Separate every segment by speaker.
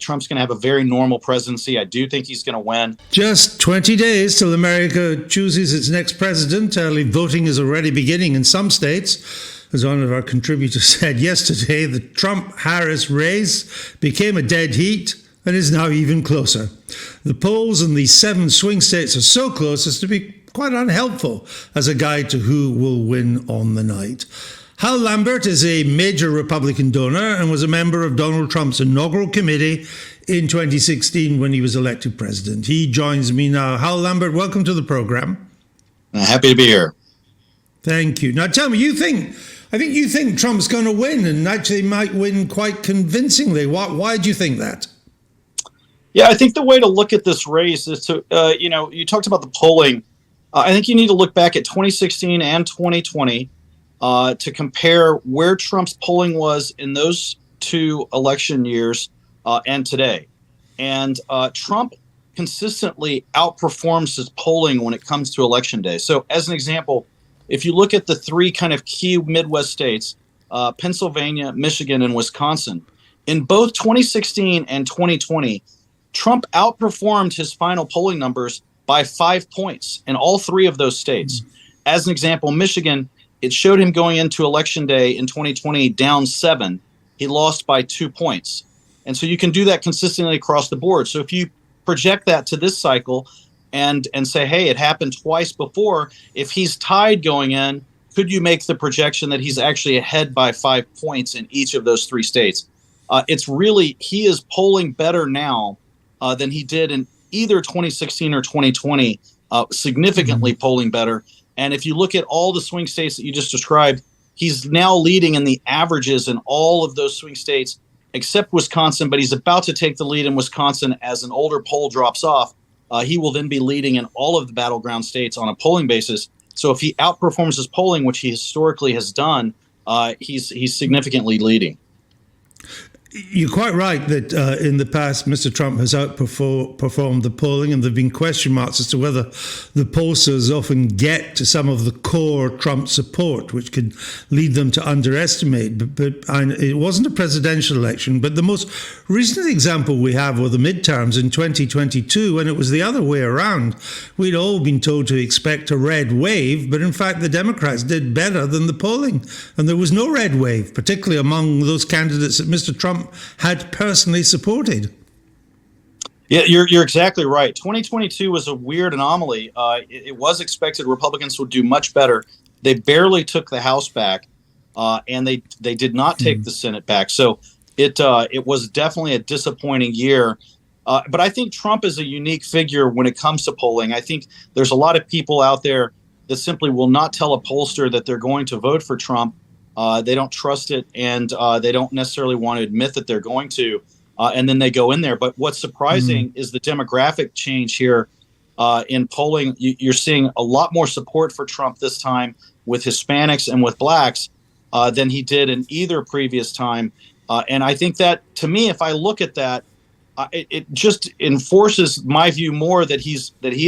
Speaker 1: Trump's going to have a very normal presidency. I do think he's going to win.
Speaker 2: Just 20 days till America chooses its next president. Early voting is already beginning in some states. As one of our contributors said yesterday, the Trump-Harris race became a dead heat and is now even closer. The polls in the 7 swing states are so close as to be quite unhelpful as a guide to who will win on the night. Hal Lambert is a major Republican donor and was a member of Donald Trump's inaugural committee in 2016 when he was elected president. He joins me now. Hal Lambert, welcome to the program.
Speaker 1: Happy to be here.
Speaker 2: Thank you. Now tell me, I think you think Trump's going to win and actually might win quite convincingly. Why do you think that?
Speaker 1: Yeah, I think the way to look at this race is to, you talked about the polling. I think you need to look back at 2016 and 2020 to compare where Trump's polling was in those 2 election years and today. And Trump consistently outperforms his polling when it comes to election day. So as an example, if you look at the 3 kind of key Midwest states, Pennsylvania, Michigan, and Wisconsin, in both 2016 and 2020, Trump outperformed his final polling numbers by 5 points in all 3 of those states. As an example, Michigan, it showed him going into election day in 2020 down 7. He lost by 2 points. And so you can do that consistently across the board. So if you project that to this cycle and say, hey, it happened twice before, if he's tied going in, could you make the projection that he's actually ahead by 5 points in each of those 3 states? It's really, he is polling better now than he did in either 2016 or 2020, significantly polling better. And if you look at all the swing states that you just described, he's now leading in the averages in all of those swing states, except Wisconsin, but he's about to take the lead in Wisconsin as an older poll drops off. He will then be leading in all of the battleground states on a polling basis. So if he outperforms his polling, which he historically has done, he's significantly leading.
Speaker 2: You're quite right that in the past, Mr. Trump has outperformed the polling, and there have been question marks as to whether the pollsters often get to some of the core Trump support, which could lead them to underestimate. But it wasn't a presidential election, but the most recent example we have were the midterms in 2022, when it was the other way around. We'd all been told to expect a red wave, but in fact, the Democrats did better than the polling, and there was no red wave, particularly among those candidates that Mr. Trump had personally supported.
Speaker 1: Yeah, you're exactly right. 2022 was a weird anomaly. It was expected Republicans would do much better. They barely took the House back, and they did not take the Senate back. So it was definitely a disappointing year. But I think Trump is a unique figure when it comes to polling. I think there's a lot of people out there that simply will not tell a pollster that they're going to vote for Trump. They don't trust it, and they don't necessarily want to admit that they're going to, and then they go in there. But what's surprising is the demographic change here in polling. You're seeing a lot more support for Trump this time with Hispanics and with blacks than he did in either previous time. And I think that, to me, if I look at that, it just enforces my view more that he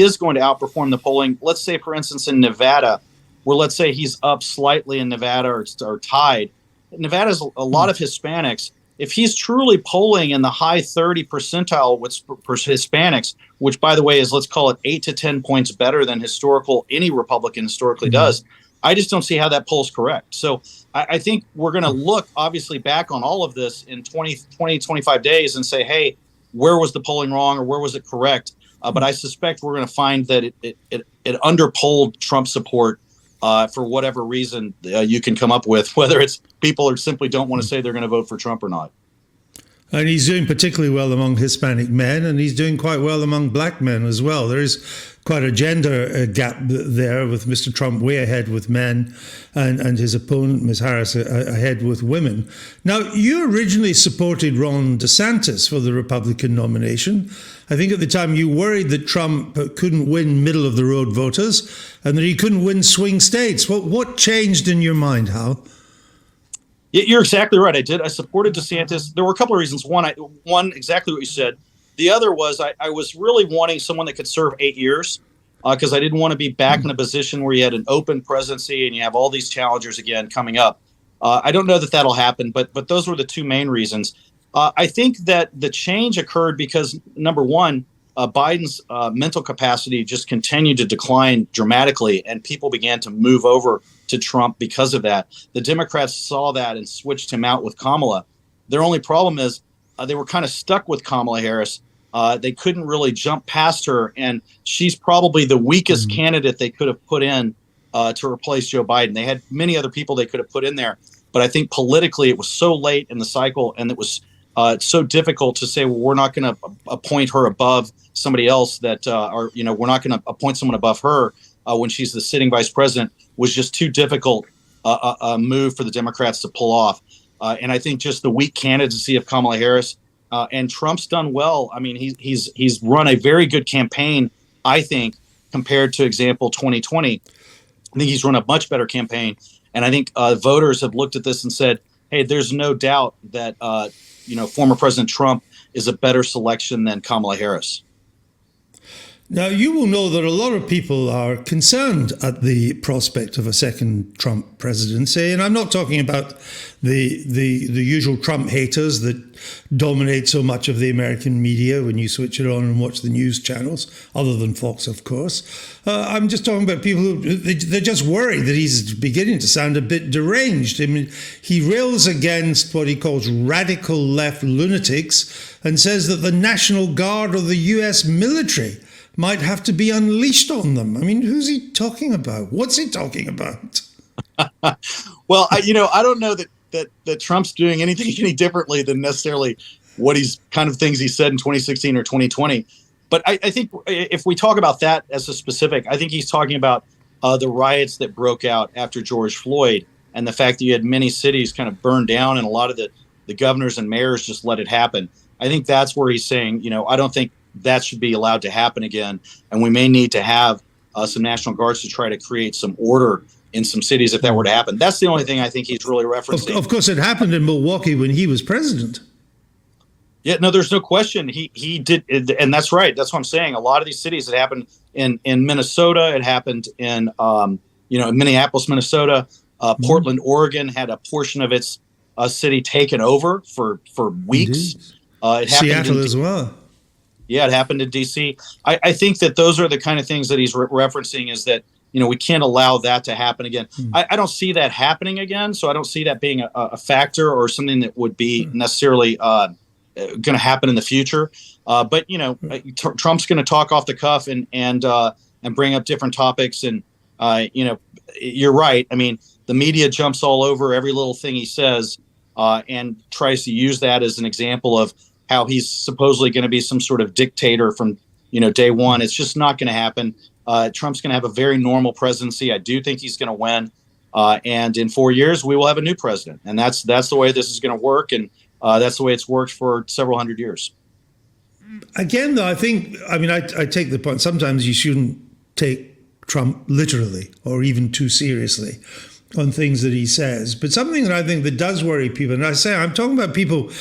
Speaker 1: is going to outperform the polling. Let's say, for instance, in Nevada, where let's say he's up slightly in Nevada or tied. Nevada's a lot of Hispanics. If he's truly polling in the high 30 percentile for Hispanics, which, by the way, is, let's call it 8 to 10 points better than any Republican historically does, I just don't see how that poll's correct. So I think we're going to look, obviously, back on all of this in 25 days and say, hey, where was the polling wrong or where was it correct? But I suspect we're going to find that it underpolled Trump support for whatever reason you can come up with, whether it's people or simply don't want to say they're going to vote for Trump or not.
Speaker 2: And he's doing particularly well among Hispanic men, and he's doing quite well among black men as well. There is quite a gender gap there, with Mr. Trump way ahead with men and his opponent, Ms. Harris, ahead with women. Now, you originally supported Ron DeSantis for the Republican nomination. I think at the time you worried that Trump couldn't win middle-of-the-road voters and that he couldn't win swing states. What changed in your mind, Hal?
Speaker 1: You're exactly right. I did. I supported DeSantis. There were a couple of reasons. One, exactly what you said. The other was I was really wanting someone that could serve 8 years because I didn't want to be back in a position where you had an open presidency and you have all these challengers again coming up. I don't know that that'll happen, but those were the two main reasons. I think that the change occurred because, number one, Biden's mental capacity just continued to decline dramatically, and people began to move over to Trump because of that. The Democrats saw that and switched him out with Kamala. Their only problem is they were kind of stuck with Kamala Harris. They couldn't really jump past her, and she's probably the weakest candidate they could have put in to replace Joe Biden. They had many other people they could have put in there, but I think politically it was so late in the cycle, and it was so difficult to say, well, we're not going to appoint her above somebody else that, or, we're not going to appoint someone above her when she's the sitting vice president, was just too difficult a move for the Democrats to pull off. And I think just the weak candidacy of Kamala Harris, and Trump's done well. I mean, he's run a very good campaign, I think, compared to example 2020. I think he's run a much better campaign. And I think voters have looked at this and said, hey, there's no doubt that, former President Trump is a better selection than Kamala Harris.
Speaker 2: Now, you will know that a lot of people are concerned at the prospect of a second Trump presidency. And I'm not talking about the usual Trump haters that dominate so much of the American media when you switch it on and watch the news channels, other than Fox, of course. I'm just talking about people who, they're just worried that he's beginning to sound a bit deranged. I mean, he rails against what he calls radical left lunatics and says that the National Guard or the U.S. military might have to be unleashed on them. I mean, who's he talking about? What's he talking about?
Speaker 1: Well, I don't know that Trump's doing anything any differently than necessarily what things he said in 2016 or 2020. But I think if we talk about that as a specific, I think he's talking about the riots that broke out after George Floyd and the fact that you had many cities kind of burned down and a lot of the governors and mayors just let it happen. I think that's where he's saying, I don't think that should be allowed to happen again. And we may need to have some National Guards to try to create some order in some cities if that were to happen. That's the only thing I think he's really referencing.
Speaker 2: Of course, it happened in Milwaukee when he was president.
Speaker 1: Yeah, no, there's no question. He did. And that's right. That's what I'm saying. A lot of these cities, it happened in Minnesota. It happened in, Minneapolis, Minnesota. Portland, Oregon had a portion of its city taken over for weeks. It happened
Speaker 2: Seattle as well.
Speaker 1: Yeah, it happened in D.C. I think that those are the kind of things that he's referencing is that, we can't allow that to happen again. I don't see that happening again. So I don't see that being a factor or something that would be necessarily going to happen in the future. But, Trump's going to talk off the cuff and bring up different topics. And, you're right. I mean, the media jumps all over every little thing he says and tries to use that as an example of how he's supposedly going to be some sort of dictator from, day one. It's just not going to happen. Trump's going to have a very normal presidency. I do think he's going to win. And in 4 years, we will have a new president. And that's the way this is going to work. And that's the way it's worked for several hundred years.
Speaker 2: Again, though, I take the point. Sometimes you shouldn't take Trump literally or even too seriously on things that he says. But something that I think that does worry people, and I'm talking about people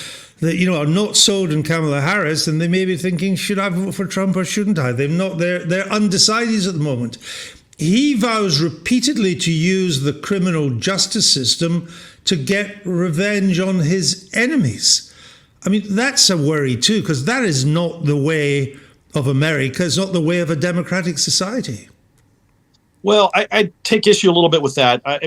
Speaker 2: that are not sold in Kamala Harris, and they may be thinking, should I vote for Trump or shouldn't I? They're undecided at the moment. He vows repeatedly to use the criminal justice system to get revenge on his enemies. I mean, that's a worry too, because that is not the way of America. It's not the way of a democratic society.
Speaker 1: Well, I take issue a little bit with that. I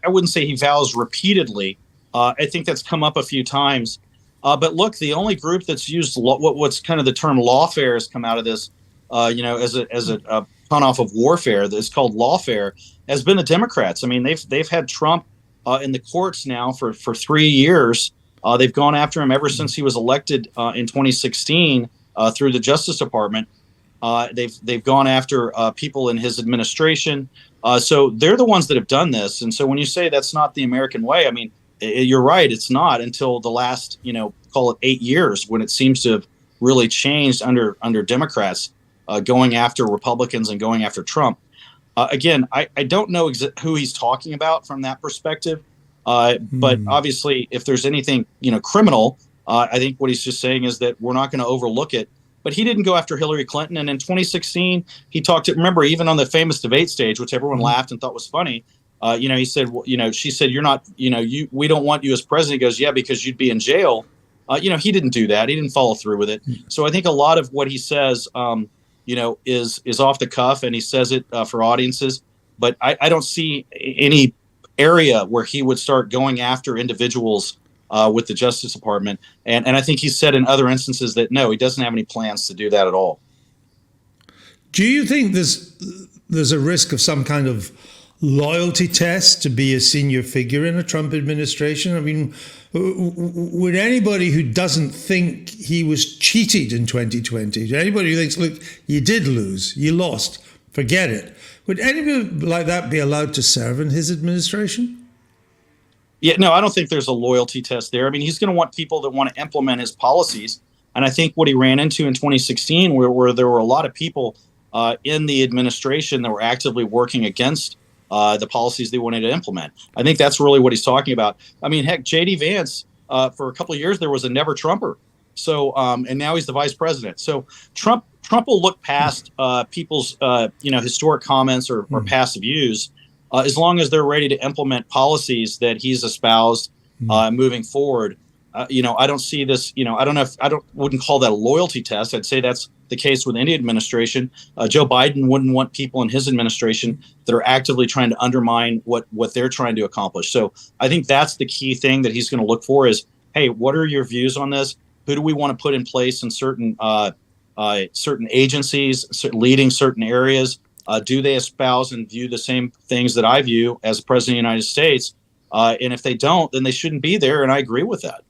Speaker 1: wouldn't say he vows repeatedly. I think that's come up a few times. But look, the only group that's used what's kind of the term lawfare has come out of this, as a pun off of warfare that's called lawfare, has been the Democrats. I mean, they've had Trump in the courts now for 3 years. They've gone after him ever since he was elected in 2016 through the Justice Department. They've gone after people in his administration. So they're the ones that have done this. And so when you say that's not the American way, I mean, you're right. It's not until the last, call it 8 years when it seems to have really changed under Democrats going after Republicans and going after Trump. Again, I don't know who he's talking about from that perspective. But obviously, if there's anything, criminal, I think what he's just saying is that we're not going to overlook it. But he didn't go after Hillary Clinton. And in 2016, he remember, even on the famous debate stage, which everyone laughed and thought was funny. He said, she said, you're not, we don't want you as president. He goes, yeah, because you'd be in jail. He didn't do that. He didn't follow through with it. So I think a lot of what he says, is off the cuff, and he says it for audiences. But I don't see any area where he would start going after individuals with the Justice Department. And I think he's said in other instances that no, he doesn't have any plans to do that at all.
Speaker 2: Do you think there's a risk of some kind of loyalty test to be a senior figure in a Trump administration? I mean, would anybody who doesn't think he was cheated in 2020, anybody who thinks, look, you did lose, you lost, forget it, would anybody like that be allowed to serve in his administration?
Speaker 1: Yeah, no, I don't think there's a loyalty test there. I mean, he's going to want people that want to implement his policies. And I think what he ran into in 2016, where there were a lot of people in the administration that were actively working against the policies they wanted to implement. I think that's really what he's talking about. I mean, heck, J.D. Vance, for a couple of years, there was a never Trumper. So, and now he's the vice president. So Trump will look past people's, historic comments or past views, as long as they're ready to implement policies that he's espoused moving forward. I don't see this, wouldn't call that a loyalty test. I'd say that's the case with any administration. Joe Biden wouldn't want people in his administration that are actively trying to undermine what they're trying to accomplish. So I think that's the key thing that he's going to look for is, hey, what are your views on this? Who do we want to put in place in certain agencies, leading certain areas? Do they espouse and view the same things that I view as the president of the United States? And if they don't, then they shouldn't be there. And I agree with that.